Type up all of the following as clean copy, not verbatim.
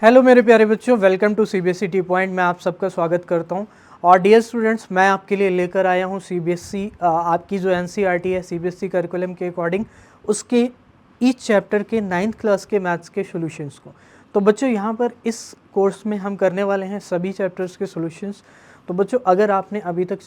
Hello मेरे प्यारे बच्चों, welcome to CBSE T point. मैं आप सबका स्वागत करता हूं। और डियर स्टूडेंट्स, मैं आपके लिए लेकर आया हूं सीबीएसई आपकी जो एनसीईआरटी है सीबीएसई करिकुलम के अकॉर्डिंग उसके ईच चैप्टर के 9th क्लास के मैथ्स के सॉल्यूशंस को। तो बच्चों यहाँ पर इस कोर्स में हम करने वाले हैं सभी चैप्टर्स के सॉल्यूशंस। तो बच्चों, अगर आपने अभी तक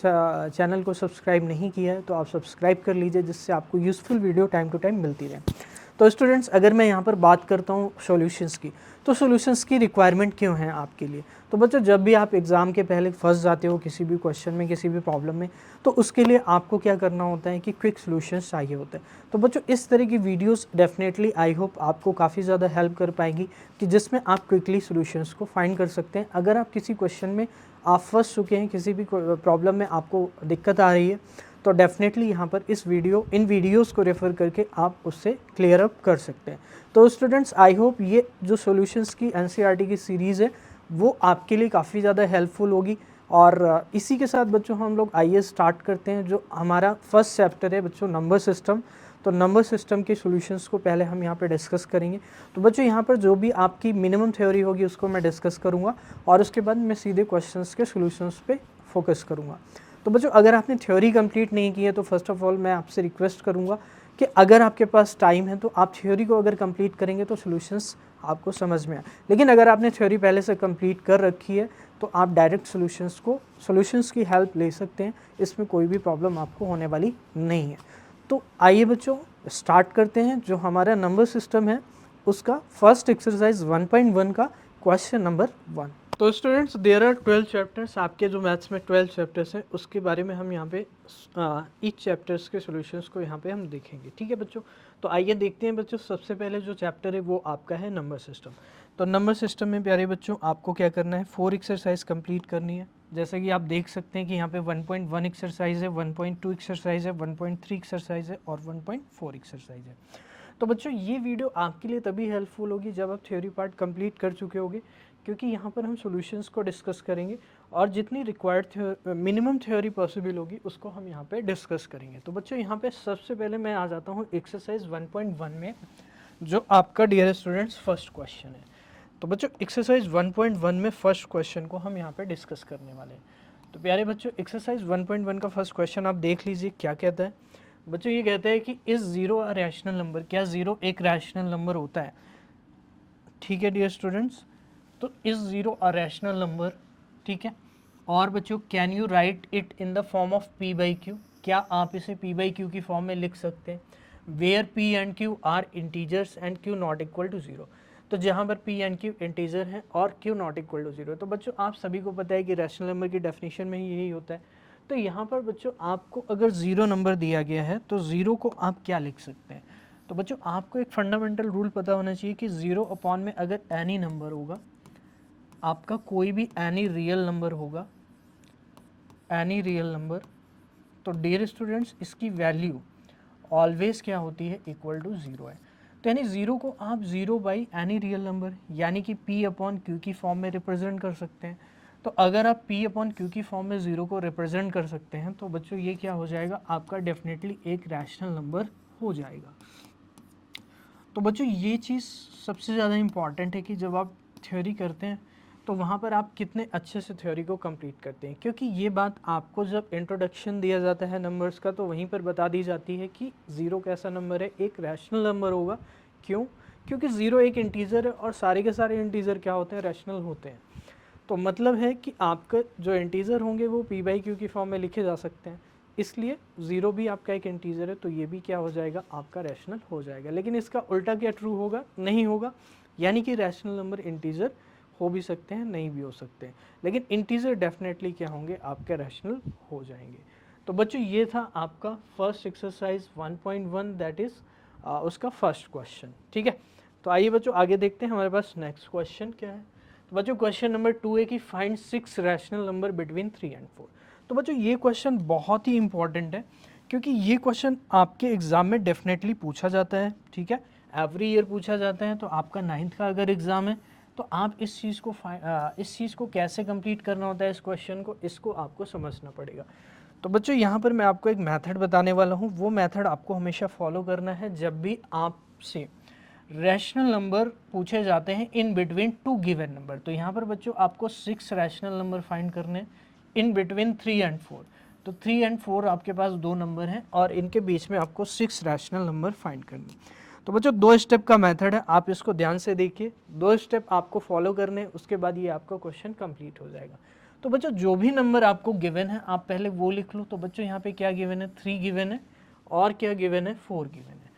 चैनल को सब्सक्राइब नहीं किया है तो आप सब्सक्राइब कर लीजिए, जिससे आपको useful video time to time मिलती रहे। तो स्टूडेंट्स, अगर मैं यहाँ पर बात करता हूँ सॉल्यूशंस की, तो सॉल्यूशंस की रिक्वायरमेंट क्यों है आपके लिए। तो बच्चों, जब भी आप एग्ज़ाम के पहले फंस जाते हो किसी भी क्वेश्चन में, किसी भी प्रॉब्लम में, तो उसके लिए आपको क्या करना होता है कि क्विक सॉल्यूशंस चाहिए होते हैं। तो बच्चों, इस तरह की वीडियोस डेफिनेटली आई होप आपको काफ़ी ज़्यादा हेल्प कर पाएगी कि जिसमें आप क्विकली सॉल्यूशंस को फाइंड कर सकते हैं। अगर आप किसी क्वेश्चन में आप फंस चुके हैं, किसी भी प्रॉब्लम में आपको दिक्कत आ रही है, तो डेफिनेटली यहाँ पर इन वीडियोस को रेफ़र करके आप उससे क्लियर अप कर सकते हैं। तो स्टूडेंट्स, आई होप ये जो सॉल्यूशंस की एनसीईआरटी की सीरीज़ है वो आपके लिए काफ़ी ज़्यादा हेल्पफुल होगी। और इसी के साथ बच्चों हम लोग आइए स्टार्ट करते हैं। जो हमारा फर्स्ट चैप्टर है बच्चों, नंबर सिस्टम। तो नंबर सिस्टम के सॉल्यूशंस को पहले हम यहाँ पे डिस्कस करेंगे। तो बच्चों, यहाँ पर जो भी आपकी मिनिमम थ्योरी होगी उसको मैं डिस्कस करूँगा और उसके बाद मैं सीधे क्वेश्चंस के सॉल्यूशंस पे फोकस करूँगा। तो बच्चों, अगर आपने थ्योरी कंप्लीट नहीं की है तो फर्स्ट ऑफ ऑल मैं आपसे रिक्वेस्ट करूँगा कि अगर आपके पास टाइम है तो आप थ्योरी को अगर कंप्लीट करेंगे तो सॉल्यूशंस आपको समझ में आए। लेकिन अगर आपने थ्योरी पहले से कंप्लीट कर रखी है तो आप डायरेक्ट सॉल्यूशंस की हेल्प ले सकते हैं। इसमें कोई भी प्रॉब्लम आपको होने वाली नहीं है। तो आइए बच्चों, स्टार्ट करते हैं। जो हमारा नंबर सिस्टम है उसका फर्स्ट एक्सरसाइज 1.1 का क्वेश्चन नंबर 1। तो स्टूडेंट्स, देयर आर 12 चैप्टर्स। आपके जो मैथ्स में 12 चैप्टर्स हैं उसके बारे में हम यहाँ पे ईच चैप्टर्स के सॉल्यूशंस को यहाँ पे हम देखेंगे। ठीक है बच्चों, तो आइए देखते हैं बच्चों। सबसे पहले जो चैप्टर है वो आपका है नंबर सिस्टम। तो नंबर सिस्टम में प्यारे बच्चों आपको क्या करना है, 4 एक्सरसाइज कंप्लीट करनी है। जैसे कि आप देख सकते हैं कि यहाँ पे 1.1 एक्सरसाइज है, 1.2 एक्सरसाइज है, 1.3 एक्सरसाइज है और 1.4 एक्सरसाइज है। तो बच्चों, ये वीडियो आपके लिए तभी हेल्पफुल होगी जब आप थ्योरी पार्ट कंप्लीट कर चुके होगे, क्योंकि यहाँ पर हम सॉल्यूशंस को डिस्कस करेंगे और जितनी रिक्वायर्ड मिनिमम थ्योरी पॉसिबल होगी उसको हम यहाँ पे डिस्कस करेंगे। तो बच्चों, यहाँ पे सबसे पहले मैं आ जाता हूँ एक्सरसाइज 1.1 में, जो आपका डियर स्टूडेंट्स फर्स्ट क्वेश्चन है। तो बच्चों, एक्सरसाइज 1.1 में फर्स्ट क्वेश्चन को हम यहाँ पे डिस्कस करने वाले हैं। तो प्यारे बच्चों, एक्सरसाइज 1.1 का फर्स्ट क्वेश्चन आप देख लीजिए क्या कहता है। बच्चों, ये कहता है कि इस जीरो अ रैशनल नंबर, क्या जीरो एक रैशनल नंबर होता है। ठीक है डियर स्टूडेंट्स, तो इस जीरो अ रैशनल नंबर, ठीक है। और बच्चों, can you write it in the form of P by Q, क्या आप इसे पी बाई क्यू की फॉर्म में लिख सकते हैं। Where P and Q are integers and Q not equal to zero, तो जहाँ पर पी एंड क्यू इंटीजर है और Q not equal to zero. तो बच्चों, आप सभी को पता है कि रैशनल नंबर की डेफिनेशन में ही यही होता है। तो यहाँ पर बच्चों आपको अगर ज़ीरो नंबर दिया गया है तो ज़ीरो को आप क्या लिख सकते हैं। तो बच्चों, आपको एक फंडामेंटल रूल पता होना चाहिए कि ज़ीरो अपॉन में अगर एनी नंबर होगा, आपका कोई भी एनी रियल नंबर होगा, एनी रियल नंबर, तो डियर स्टूडेंट्स इसकी वैल्यू ऑलवेज क्या होती है, इक्वल टू ज़ीरो है। तो यानी ज़ीरो को आप zero by any real number यानी कि पी अपॉन क्यू की फॉर्म में रिप्रेजेंट कर सकते हैं। तो अगर आप पी अपॉन क्यू की फॉर्म में ज़ीरो को रिप्रेजेंट कर सकते हैं तो बच्चों ये क्या हो जाएगा, आपका डेफिनेटली एक रैशनल नंबर हो जाएगा। तो बच्चों, ये चीज़ सबसे ज़्यादा इम्पॉर्टेंट है कि जब आप थ्योरी करते हैं तो वहाँ पर आप कितने अच्छे से थ्योरी को कंप्लीट करते हैं, क्योंकि ये बात आपको जब इंट्रोडक्शन दिया जाता है नंबर्स का तो वहीं पर बता दी जाती है कि ज़ीरो कैसा नंबर है, एक रैशनल नंबर होगा। क्यों? क्योंकि ज़ीरो एक इंटीजर है और सारे के सारे इंटीजर क्या होते हैं, रैशनल होते हैं। तो मतलब है कि आपका जो इंटीजर होंगे वो पी बाई क्यू की फॉर्म में लिखे जा सकते हैं, इसलिए ज़ीरो भी आपका एक इंटीजर है तो ये भी क्या हो जाएगा, आपका रैशनल हो जाएगा। लेकिन इसका उल्टा क्या ट्रू होगा, नहीं होगा, यानी कि रैशनल नंबर इंटीजर हो भी सकते हैं, नहीं भी हो सकते हैं, लेकिन इंटीजर डेफिनेटली क्या होंगे, आपके रैशनल हो जाएंगे। तो बच्चों, ये था आपका फर्स्ट एक्सरसाइज 1.1, दैट इज़ उसका फर्स्ट क्वेश्चन। ठीक है, तो आइए बच्चों आगे देखते हैं हमारे पास नेक्स्ट क्वेश्चन क्या है। तो बच्चों, क्वेश्चन नंबर 2 है कि find 6 rational number between 3 and 4। तो बच्चों, ये क्वेश्चन बहुत ही इंपॉर्टेंट है क्योंकि ये क्वेश्चन आपके एग्ज़ाम में डेफिनेटली पूछा जाता है। ठीक है, एवरी ईयर पूछा जाता है। तो आपका 9th का अगर एग्ज़ाम है तो आप इस चीज़ को कैसे कंप्लीट करना होता है, इस क्वेश्चन को, इसको आपको समझना पड़ेगा। तो बच्चों, यहाँ पर मैं आपको एक मेथड बताने वाला हूँ, वो मेथड आपको हमेशा फॉलो करना है जब भी आपसे रैशनल नंबर पूछे जाते हैं in between two given number. तो यहाँ पर बच्चों आपको 6 रैशनल नंबर फाइंड करने हैं इन बिटवीन 3 एंड 4। तो 3 एंड 4 आपके पास दो नंबर हैं और इनके बीच में आपको 6 रैशनल नंबर फाइंड करने हैं। तो बच्चों 2 स्टेप का मेथड है, आप इसको ध्यान से देखिए, 2 स्टेप आपको फॉलो करने हैं, उसके बाद ये आपका क्वेश्चन कंप्लीट हो जाएगा। तो बच्चों जो भी नंबर आपको गिवन है आप पहले वो लिख लो। तो बच्चों यहाँ पे क्या गिवन है, 3 गिवन है और क्या गिवन है, 4 गिवन है।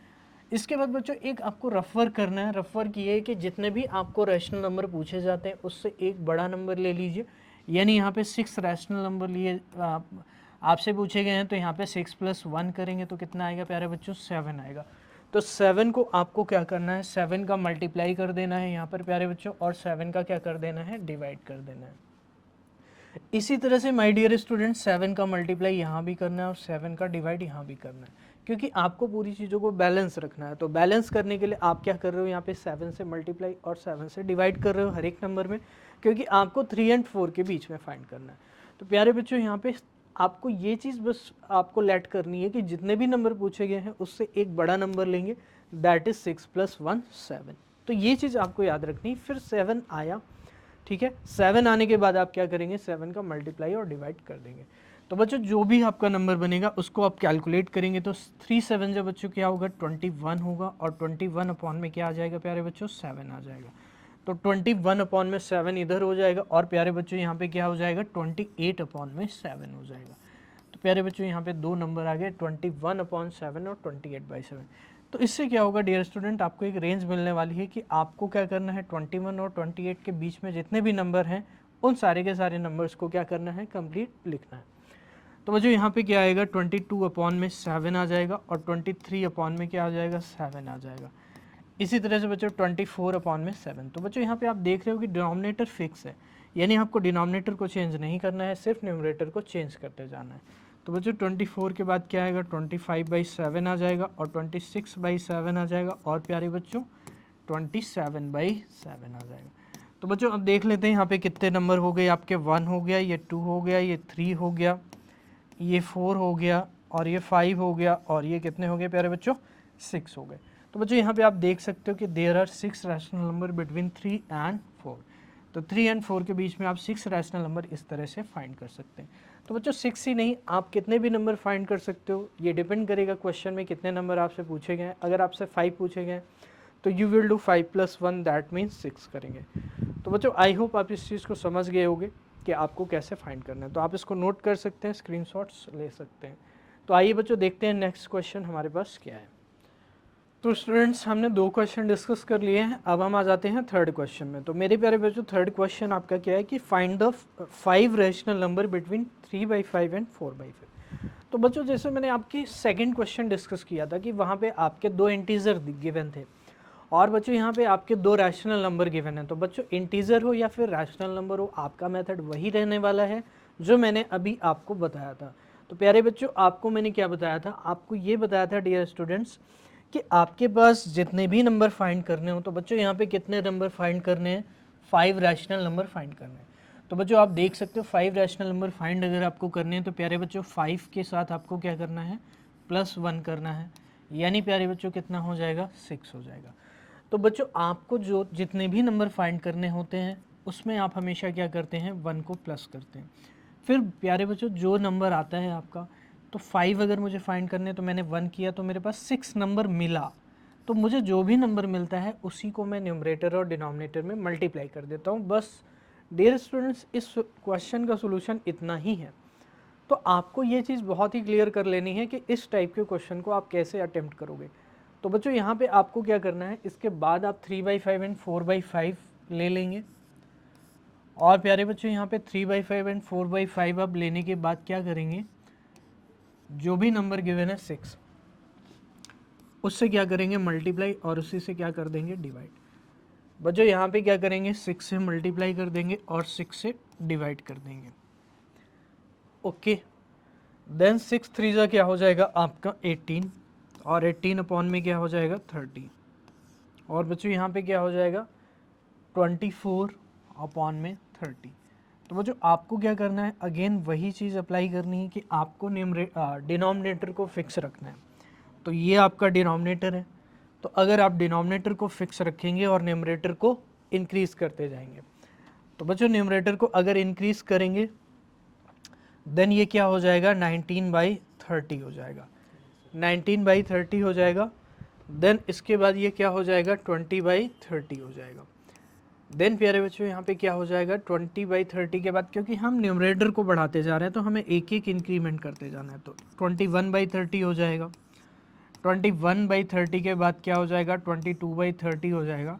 इसके बाद बच्चों एक आपको रफ वर्क करना है। रफ वर्क ये है कि जितने भी आपको रैशनल नंबर पूछे जाते हैं उससे एक बड़ा नंबर ले लीजिए। यानी यहाँ पे 6 रैशनल नंबर लिए आपसे पूछे गए हैं, तो यहाँ पे 6 + 1 करेंगे तो कितना आएगा प्यारे बच्चों, 7 आएगा। तो 7 को आपको क्या करना है, 7 का मल्टीप्लाई कर देना है यहाँ पर प्यारे बच्चों, और 7 का क्या कर देना है, डिवाइड कर देना है। इसी तरह से माय डियर स्टूडेंट 7 का मल्टीप्लाई यहाँ भी करना है और 7 का डिवाइड यहाँ भी करना है, क्योंकि आपको पूरी चीज़ों को बैलेंस रखना है। तो बैलेंस करने के लिए आप क्या कर रहे हो, यहाँ पे 7 से मल्टीप्लाई और 7 से डिवाइड कर रहे हो हर एक नंबर में, क्योंकि आपको 3 एंड 4 के बीच में फाइंड करना है। तो प्यारे बच्चों यहाँ पे आपको ये चीज़ बस आपको लेट करनी है कि जितने भी नंबर पूछे गए हैं उससे एक बड़ा नंबर लेंगे, दैट इज़ 6 + 1 7। तो ये चीज़ आपको याद रखनी। फिर 7 आया, ठीक है, 7 आने के बाद आप क्या करेंगे, 7 का मल्टीप्लाई और डिवाइड कर देंगे। तो बच्चों जो भी आपका नंबर बनेगा उसको आप कैलकुलेट करेंगे। तो 3 7 जब बच्चों क्या होगा, 21 होगा, और 21 अपॉन में क्या आ जाएगा प्यारे बच्चों, 7 आ जाएगा। तो 21 अपॉन में 7 इधर हो जाएगा, और प्यारे बच्चों यहाँ पे क्या हो जाएगा, 28 अपॉन में 7 हो जाएगा। तो प्यारे बच्चों यहाँ पे दो नंबर आ गए, 21/7 और 28/7। तो इससे क्या होगा डियर स्टूडेंट, आपको एक रेंज मिलने वाली है कि आपको क्या करना है, 21 और 28 के बीच में जितने भी नंबर हैं उन सारे के सारे नंबर्स को क्या करना है, कंप्लीट लिखना है। तो बच्चों यहाँ पे क्या आएगा, 22 अपॉन में 7 आ जाएगा, और 23 अपॉन में क्या आ जाएगा, 7 आ जाएगा। इसी तरह से बच्चों 24 अपॉन में 7। तो बच्चों यहाँ पे आप देख रहे हो कि डिनोमिनेटर फिक्स है, यानी आपको डिनोमिनेटर को चेंज नहीं करना है, सिर्फ न्यूमरेटर को चेंज करते जाना है। तो बच्चों 24 के बाद क्या आएगा, 25/7 आ जाएगा, और 26/7 आ जाएगा, और प्यारे बच्चों 27/7 आ जाएगा। तो बच्चों अब देख लेते हैं यहाँ पे कितने नंबर हो गए आपके, 1 हो गया, ये 2 हो गया, ये 3 हो गया, ये 4 हो गया, और ये 5 हो गया, और ये कितने हो गए प्यारे बच्चों, 6 हो गए। तो बच्चों यहाँ पे आप देख सकते हो कि there are 6 rational number between 3 and 4। तो 3 एंड 4 के बीच में आप 6 रैशनल नंबर इस तरह से फाइंड कर सकते हैं। तो बच्चों 6 ही नहीं, आप कितने भी नंबर फाइंड कर सकते हो, ये डिपेंड करेगा क्वेश्चन में कितने नंबर आपसे पूछे गए हैं। अगर आपसे 5 पूछे गए तो you will do 5 + 1, that means 6 करेंगे। तो बच्चों आई होप आप इस चीज़ को समझ गए होंगे कि आपको कैसे फाइंड करना है। तो आप इसको नोट कर सकते हैं, स्क्रीनशॉट्स ले सकते हैं। तो आइए बच्चों देखते हैं नेक्स्ट क्वेश्चन हमारे पास क्या है। तो स्टूडेंट्स हमने 2 क्वेश्चन डिस्कस कर लिए हैं, अब हम आ जाते हैं थर्ड क्वेश्चन में। तो मेरे प्यारे बच्चों थर्ड क्वेश्चन आपका क्या है कि find the 5 rational number between 3/5 and 4/5। तो बच्चों जैसे मैंने आपकी सेकंड क्वेश्चन डिस्कस किया था कि वहाँ पे आपके 2 इंटीजर गिवन थे, और बच्चों यहाँ पे आपके 2 रैशनल नंबर गिवन है। तो बच्चों इंटीजर हो या फिर रैशनल नंबर हो, आपका मेथड वही रहने वाला है जो मैंने अभी आपको बताया था। तो प्यारे बच्चों आपको मैंने क्या बताया था, आपको ये बताया था डियर स्टूडेंट्स कि आपके पास जितने भी नंबर फाइंड करने हो, तो बच्चों यहाँ पे कितने नंबर फाइंड करने हैं, 5 रैशनल नंबर फाइंड करने हैं। तो बच्चों आप देख सकते हो 5 रैशनल नंबर फाइंड अगर आपको करने हैं तो प्यारे बच्चों 5 के साथ आपको क्या करना है, +1 करना है, यानी प्यारे बच्चों कितना हो जाएगा, 6 हो जाएगा। तो बच्चों आपको जो जितने भी नंबर फाइंड करने होते हैं उसमें आप हमेशा क्या करते हैं, 1 को प्लस करते हैं। फिर प्यारे बच्चों जो नंबर आता है आपका, तो 5 अगर मुझे फाइंड करने तो मैंने 1 किया तो मेरे पास 6 नंबर मिला, तो मुझे जो भी नंबर मिलता है उसी को मैं न्यूमरेटर और डिनोमिनेटर में मल्टीप्लाई कर देता हूँ। बस डियर स्टूडेंट्स इस क्वेश्चन का सोल्यूशन इतना ही है। तो आपको ये चीज़ बहुत ही क्लियर कर लेनी है कि इस टाइप के क्वेश्चन को आप कैसे अटेम्प्ट करोगे। तो बच्चों यहाँ पे आपको क्या करना है, इसके बाद आप 3/5 एंड 4/5 ले लेंगे, और प्यारे बच्चों यहाँ पे 3/5 एंड 4/5 अब लेने के बाद क्या करेंगे, जो भी नंबर गिवन है 6 उससे क्या करेंगे मल्टीप्लाई, और उसी से क्या कर देंगे डिवाइड। बच्चों यहाँ पे क्या करेंगे, 6 से मल्टीप्लाई कर देंगे और 6 से डिवाइड कर देंगे। ओके, देन 6 3 जा क्या हो जाएगा आपका 18, और 18 अपॉन में क्या हो जाएगा 30, और बच्चों यहाँ पे क्या हो जाएगा 24 अपॉन में 30। तो बच्चों आपको क्या करना है, अगेन वही चीज़ अप्लाई करनी है कि आपको डिनोमिनेटर को फिक्स रखना है। तो ये आपका डिनोमिनेटर है, तो तो अगर आप डिनोमिनेटर को फिक्स रखेंगे और न्यूमरेटर को इंक्रीज करते जाएंगे, तो बच्चों न्यूमरेटर को अगर इंक्रीज करेंगे देन ये क्या हो जाएगा 19/30 हो जाएगा, 19/30 हो जाएगा। देन इसके बाद ये क्या हो जाएगा 20/30 हो जाएगा। देन प्यारे बच्चों यहाँ पे क्या हो जाएगा 20/30 के बाद, क्योंकि हम न्यूमरेटर को बढ़ाते जा रहे हैं तो हमें एक एक इंक्रीमेंट करते जाना है, तो 21/30 हो जाएगा। 21/30 के बाद क्या हो जाएगा 22/30 हो जाएगा।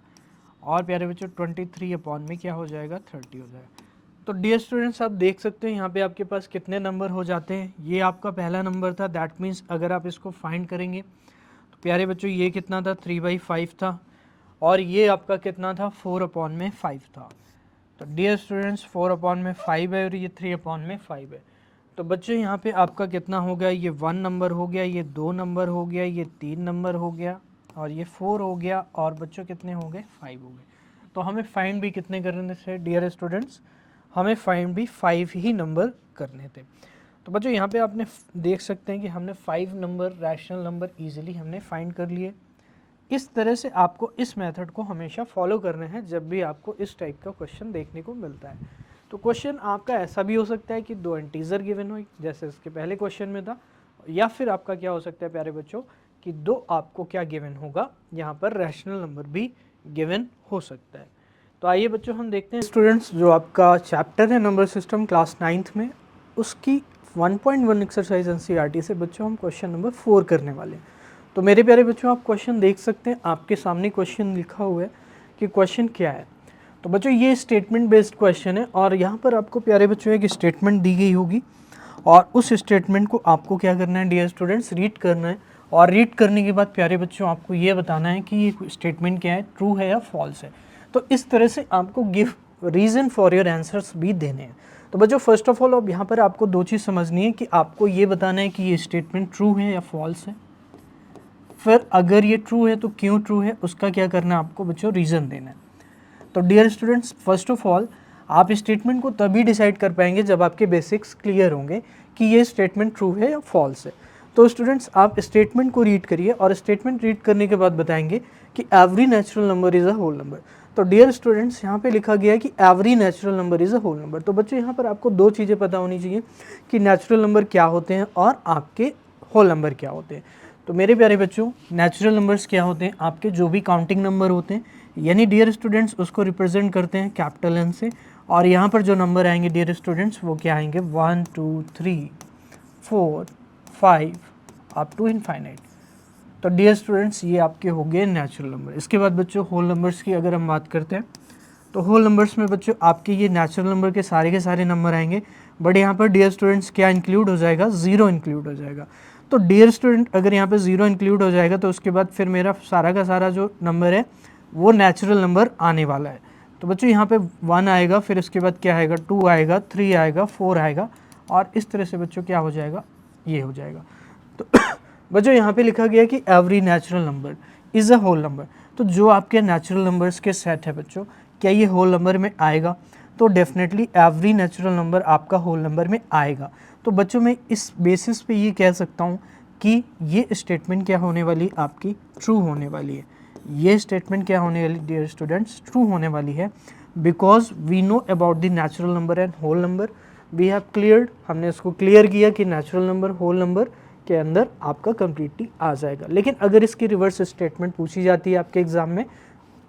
और प्यारे बच्चों 23 अपॉन में क्या हो जाएगा 30 हो जाएगा। तो डियर स्टूडेंट्स आप देख सकते हैं यहाँ पे आपके पास कितने नंबर हो जाते हैं। ये आपका पहला नंबर था, दैट मीन्स अगर आप इसको फाइंड करेंगे तो प्यारे बच्चों ये कितना था 3/5 था, और ये आपका कितना था 4/5 था। तो डियर स्टूडेंट्स 4/5 है और ये 3/5 है। तो बच्चों यहाँ पे आपका कितना हो गया, ये 1 नंबर हो गया, ये 2 नंबर हो गया, ये 3 नंबर हो गया, और ये 4 हो गया, और बच्चों कितने हो गए 5 हो गए। तो हमें फाइंड भी कितने करने थे डियर स्टूडेंट्स, हमें फाइंड भी 5 ही नंबर करने थे। तो बच्चों यहाँ पे आपने देख सकते हैं कि हमने 5 नंबर रैशनल नंबर ईजिली हमने फाइंड कर लिए। इस तरह से आपको इस मेथड को हमेशा फॉलो करना है जब भी आपको इस टाइप का क्वेश्चन देखने को मिलता है। तो क्वेश्चन आपका ऐसा भी हो सकता है कि 2 इंटीजर गिवन हो जैसे इसके पहले क्वेश्चन में था, या फिर आपका क्या हो सकता है प्यारे बच्चों कि 2 आपको क्या गिवन होगा, यहाँ पर रैशनल नंबर भी गिवन हो सकता है। तो आइए बच्चों हम देखते हैं स्टूडेंट्स, जो आपका चैप्टर है नंबर सिस्टम क्लास 9th में, उसकी 1.1 एक्सरसाइज एनसीईआरटी से बच्चों हम क्वेश्चन नंबर 4 करने वाले हैं। तो मेरे प्यारे बच्चों आप क्वेश्चन देख सकते हैं, आपके सामने क्वेश्चन लिखा हुआ है कि क्वेश्चन क्या है। तो बच्चों ये स्टेटमेंट बेस्ड क्वेश्चन है, और यहाँ पर आपको प्यारे बच्चों एक स्टेटमेंट दी गई होगी, और उस स्टेटमेंट को आपको क्या करना है डियर स्टूडेंट्स, रीड करना है। और रीड करने के बाद प्यारे बच्चों आपको ये बताना है कि ये स्टेटमेंट क्या है, ट्रू है या फॉल्स है। तो इस तरह से आपको give reason for your answers भी देने हैं। तो बच्चों फर्स्ट ऑफ ऑल अब यहाँ पर आपको 2 चीज़ समझनी है कि आपको ये बताना है कि ये स्टेटमेंट ट्रू है या फॉल्स है। फिर अगर ये ट्रू है तो क्यों ट्रू है, उसका क्या करना है आपको बच्चों, रीज़न देना है। तो dear students first of all आप स्टेटमेंट को तभी डिसाइड कर पाएंगे जब आपके बेसिक्स क्लियर होंगे कि ये स्टेटमेंट ट्रू है या फॉल्स है। तो स्टूडेंट्स आप स्टेटमेंट को रीड करिए, और स्टेटमेंट रीड करने के बाद बताएंगे कि every natural number is a whole number. तो डियर स्टूडेंट्स यहाँ पे लिखा गया है कि every natural number is a whole number. तो बच्चों यहाँ पर आपको 2 चीज़ें पता होनी चाहिए कि नेचुरल नंबर क्या होते हैं और आपके होल नंबर क्या होते हैं। तो मेरे प्यारे बच्चों नेचुरल नंबर्स क्या होते हैं, आपके जो भी काउंटिंग नंबर होते हैं, यानी डियर स्टूडेंट्स उसको रिप्रेजेंट करते हैं कैपिटल एन से, और यहाँ पर जो नंबर आएंगे डियर स्टूडेंट्स वो क्या आएंगे 1 2 3 4 5 अप टू इनफाइनाइट। तो डियर स्टूडेंट्स ये आपके हो गए नेचुरल नंबर। इसके बाद बच्चों होल नंबर्स की अगर हम बात करते हैं, तो होल नंबर्स में बच्चों आपके ये नेचुरल नंबर के सारे नंबर आएंगे, बट यहाँ पर डियर स्टूडेंट्स क्या इंक्लूड हो जाएगा, 0 इंक्लूड हो जाएगा। तो डियर स्टूडेंट अगर यहाँ पे 0 इंक्लूड हो जाएगा तो उसके बाद फिर मेरा सारा का सारा जो नंबर है वो नेचुरल नंबर आने वाला है। तो बच्चों यहाँ पे 1 आएगा, फिर उसके बाद क्या आएगा 2 आएगा, 3 आएगा, 4 आएगा, और इस तरह से बच्चों क्या हो जाएगा, ये हो जाएगा। तो बच्चों यहाँ पे लिखा गया कि every natural number is a whole number. तो जो आपके नेचुरल नंबर्स के सेट है बच्चों, क्या ये होल नंबर में आएगा? तो डेफिनेटली एवरी नेचुरल नंबर आपका होल नंबर में आएगा। तो बच्चों मैं इस बेसिस पे ये कह सकता हूँ कि ये स्टेटमेंट क्या होने वाली, आपकी ट्रू होने वाली है। ये स्टेटमेंट क्या होने वाली डियर स्टूडेंट्स, ट्रू होने वाली है, because we know about the natural number and whole number. We have cleared, हमने इसको क्लियर किया कि नेचुरल नंबर होल नंबर के अंदर आपका कंप्लीटली आ जाएगा। लेकिन अगर इसकी रिवर्स स्टेटमेंट पूछी जाती है आपके एग्जाम में,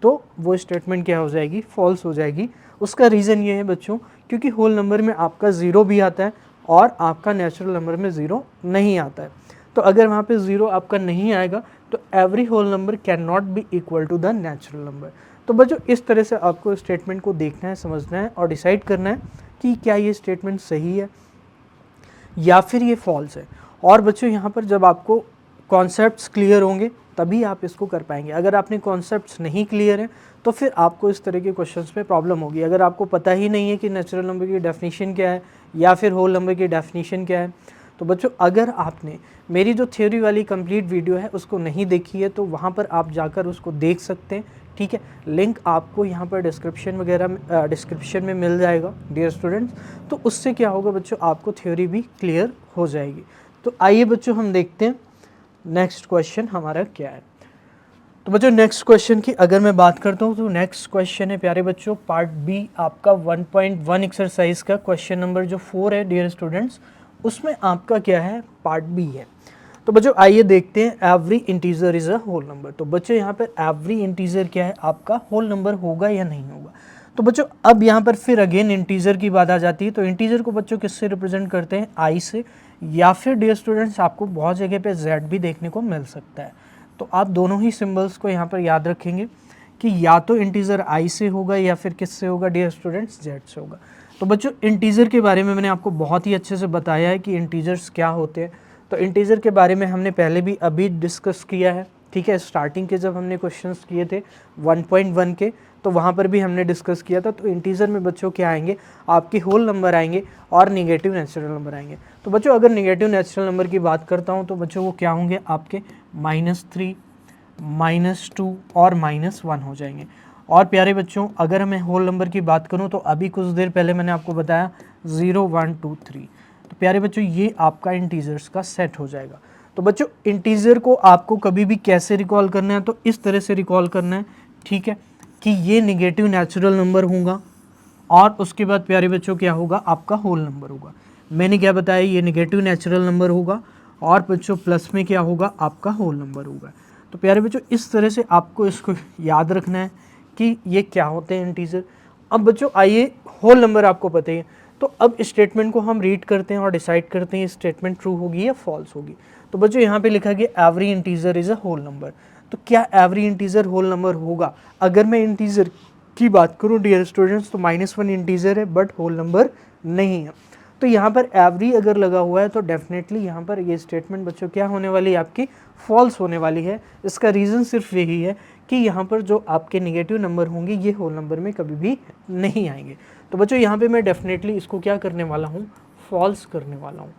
तो वो स्टेटमेंट क्या हो जाएगी, फॉल्स हो जाएगी। उसका रीज़न ये है बच्चों, क्योंकि होल नंबर में आपका 0 भी आता है और आपका नेचुरल नंबर में 0 नहीं आता है। तो अगर वहाँ पे 0 आपका नहीं आएगा तो every whole number can not be equal to the natural number. तो बच्चों इस तरह से आपको स्टेटमेंट को देखना है, समझना है और डिसाइड करना है कि क्या ये स्टेटमेंट सही है या फिर ये फॉल्स है। और बच्चों यहाँ पर जब आपको कॉन्सेप्ट्स क्लियर होंगे तभी आप इसको कर पाएंगे। अगर आपने कॉन्सेप्ट्स नहीं क्लियर हैं तो फिर आपको इस तरह के क्वेश्चंस में प्रॉब्लम होगी। अगर आपको पता ही नहीं है कि नेचुरल नंबर की डेफिनेशन क्या है या फिर होल नंबर की डेफिनेशन क्या है, तो बच्चों अगर आपने मेरी जो थ्योरी वाली कंप्लीट वीडियो है उसको नहीं देखी है तो वहाँ पर आप जाकर उसको देख सकते हैं, ठीक है। लिंक आपको यहाँ पर डिस्क्रिप्शन में मिल जाएगा डियर स्टूडेंट्स। तो उससे क्या होगा बच्चों, आपको थ्योरी भी क्लियर हो जाएगी। तो आइए बच्चों हम देखते हैं नेक्स्ट क्वेश्चन हमारा क्या है। तो बच्चों नेक्स्ट क्वेश्चन की अगर मैं बात करता हूँ तो नेक्स्ट क्वेश्चन है प्यारे बच्चों पार्ट बी आपका 1.1 एक्सरसाइज का क्वेश्चन नंबर जो 4 है डियर स्टूडेंट्स, उसमें आपका क्या है पार्ट बी है। तो बच्चों आइए देखते हैं every integer is a whole number. तो बच्चों यहाँ पर एवरी इंटीजर क्या है आपका होल नंबर होगा या नहीं होगा। तो बच्चों अब यहाँ पर फिर अगेन इंटीजर की बात आ जाती है। तो इंटीजर को बच्चों किससे रिप्रेजेंट करते हैं, आई से, या फिर डियर स्टूडेंट्स आपको बहुत जगह पे जेड भी देखने को मिल सकता है। तो आप दोनों ही सिंबल्स को यहाँ पर याद रखेंगे कि या तो इंटीजर आई से होगा या फिर किससे होगा डियर स्टूडेंट्स, जेड से होगा। तो बच्चों इंटीजर के बारे में मैंने आपको बहुत ही अच्छे से बताया है कि इंटीजर्स क्या होते हैं। तो इंटीजर के बारे में हमने पहले भी अभी डिस्कस किया है, ठीक है। स्टार्टिंग के जब हमने क्वेश्चंस किए थे 1.1 के, तो वहाँ पर भी हमने डिस्कस किया था। तो इंटीजर में बच्चों क्या आएंगे, आपके होल नंबर आएंगे और निगेटिव नेचुरल नंबर आएंगे। तो बच्चों अगर निगेटिव नेचुरल नंबर की बात करता हूँ तो बच्चों वो क्या होंगे, आपके -3, -2 और -1 हो जाएंगे। और प्यारे बच्चों अगर मैं होल नंबर की बात करूँ तो अभी कुछ देर पहले मैंने आपको बताया 0, 1, 2, 3। तो प्यारे बच्चों ये आपका इंटीजर्स का सेट हो जाएगा। तो बच्चों इंटीजर को आपको कभी भी कैसे रिकॉल करना है, तो इस तरह से रिकॉल करना है, ठीक है, कि ये निगेटिव नेचुरल नंबर होगा और उसके बाद प्यारे बच्चों क्या होगा, आपका होल नंबर होगा। मैंने क्या बताया, ये निगेटिव नेचुरल नंबर होगा और बच्चों प्लस में क्या होगा, आपका होल नंबर होगा। तो प्यारे बच्चों इस तरह से आपको इसको याद रखना है कि ये क्या होते हैं इंटीजर। अब बच्चों आइए, होल नंबर आपको पता ही है, तो अब स्टेटमेंट को हम रीड करते हैं और डिसाइड करते हैं स्टेटमेंट ट्रू होगी या फॉल्स होगी। तो बच्चों यहाँ पे लिखा गया every integer is a whole number. तो क्या एवरी इंटीजर होल नंबर होगा? अगर मैं इंटीजर की बात करूँ डियर स्टूडेंट्स तो -1 इंटीजर है बट होल नंबर नहीं है। तो यहाँ पर एवरी अगर लगा हुआ है तो डेफिनेटली यहाँ पर ये स्टेटमेंट बच्चों क्या होने वाली है, आपकी फॉल्स होने वाली है। इसका रीज़न सिर्फ यही है कि यहाँ पर जो आपके निगेटिव नंबर होंगे ये होल नंबर में कभी भी नहीं आएंगे। तो बच्चों यहाँ पे मैं डेफिनेटली इसको क्या करने वाला हूँ, फॉल्स करने वाला हूँ,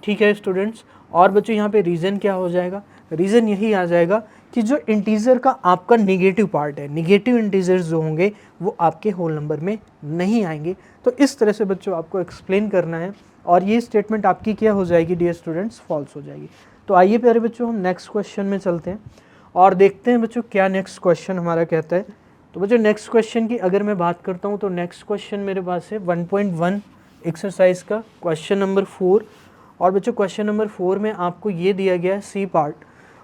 ठीक है स्टूडेंट्स। और बच्चों यहाँ पे रीज़न क्या हो जाएगा, रीज़न यही आ जाएगा कि जो इंटीजर का आपका निगेटिव पार्ट है, निगेटिव इंटीजर्स जो होंगे वो आपके होल नंबर में नहीं आएंगे। तो इस तरह से बच्चों आपको एक्सप्लेन करना है और ये स्टेटमेंट आपकी क्या हो जाएगी डियर स्टूडेंट्स, फॉल्स हो जाएगी। तो आइए प्यारे बच्चों हम नेक्स्ट क्वेश्चन में चलते हैं और देखते हैं बच्चों क्या नेक्स्ट क्वेश्चन हमारा कहता है। तो बच्चों नेक्स्ट क्वेश्चन की अगर मैं बात करता हूँ तो नेक्स्ट क्वेश्चन मेरे पास है 1.1 एक्सरसाइज का क्वेश्चन नंबर 4। और बच्चों क्वेश्चन नंबर 4 में आपको ये दिया गया है सी पार्ट,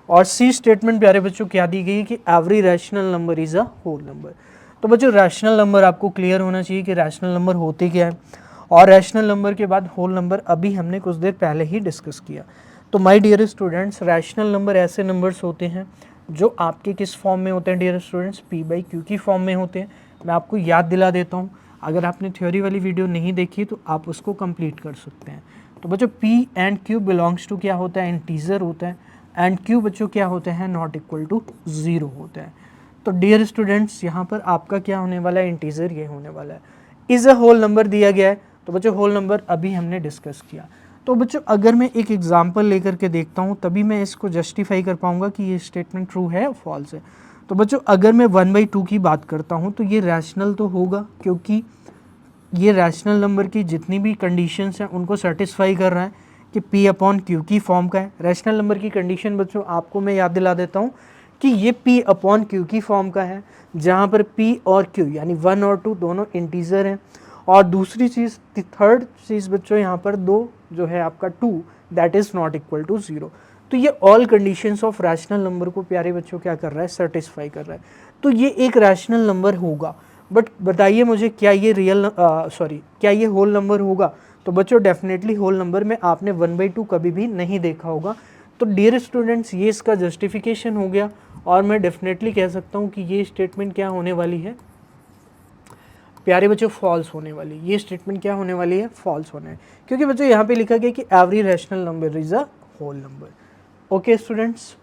और सी स्टेटमेंट प्यारे बच्चों क्या दी गई है कि every rational number is a whole number. तो बच्चों रैशनल नंबर आपको क्लियर होना चाहिए कि रैशनल नंबर होते क्या है, और रैशनल नंबर के बाद होल नंबर अभी हमने कुछ देर पहले ही डिस्कस किया। तो my dear students rational number ऐसे नंबर्स होते हैं जो आपके किस फॉर्म में होते हैं डियर स्टूडेंट्स, p/q की फॉर्म में होते हैं। मैं आपको याद दिला देता हूँ, अगर आपने थ्योरी वाली वीडियो नहीं देखी तो आप उसको कंप्लीट कर सकते हैं। तो बच्चों p and q belongs to क्या होता है, इंटीजर होता है, एंड q बच्चों क्या होते हैं, नॉट इक्वल टू 0 होता है। तो डियर स्टूडेंट्स यहाँ पर आपका क्या होने वाला है, इंटीजर ये होने वाला है। इज अ होल नंबर दिया गया है, तो बच्चों होल नंबर अभी हमने डिस्कस किया। तो बच्चों अगर मैं एक एग्जांपल लेकर के देखता हूँ तभी मैं इसको जस्टिफाई कर पाऊंगा कि ये स्टेटमेंट ट्रू है और फॉल्स है। तो बच्चों अगर मैं 1/2 की बात करता हूँ तो ये रैशनल तो होगा, क्योंकि ये रैशनल नंबर की जितनी भी कंडीशंस हैं उनको सेटिस्फाई कर रहा है कि p/q की फॉर्म का है। रैशनल नंबर की कंडीशन बच्चों आपको मैं याद दिला देता हूँ कि ये p/q की फॉर्म का है, जहाँ पर p और q यानी 1 और 2 दोनों इंटीजर हैं। और दूसरी चीज़, थर्ड चीज़ बच्चों यहाँ पर 2 जो है आपका 2 that is not equal to 0। तो ये all conditions of rational number को प्यारे बच्चों क्या कर रहा है, सेटिस्फाई कर रहा है। तो ये एक रैशनल नंबर होगा। बट बताइए मुझे क्या ये क्या ये होल नंबर होगा? तो बच्चों डेफिनेटली होल नंबर में आपने 1/2 कभी भी नहीं देखा होगा। तो डियर स्टूडेंट्स ये इसका जस्टिफिकेशन हो गया और मैं डेफिनेटली कह सकता हूँ कि ये स्टेटमेंट क्या होने वाली है प्यारे बच्चों, फॉल्स होने वाली। ये स्टेटमेंट क्या होने वाली है, फॉल्स होने है, क्योंकि बच्चों यहाँ पे लिखा गया कि every rational number is a whole number. Okay students,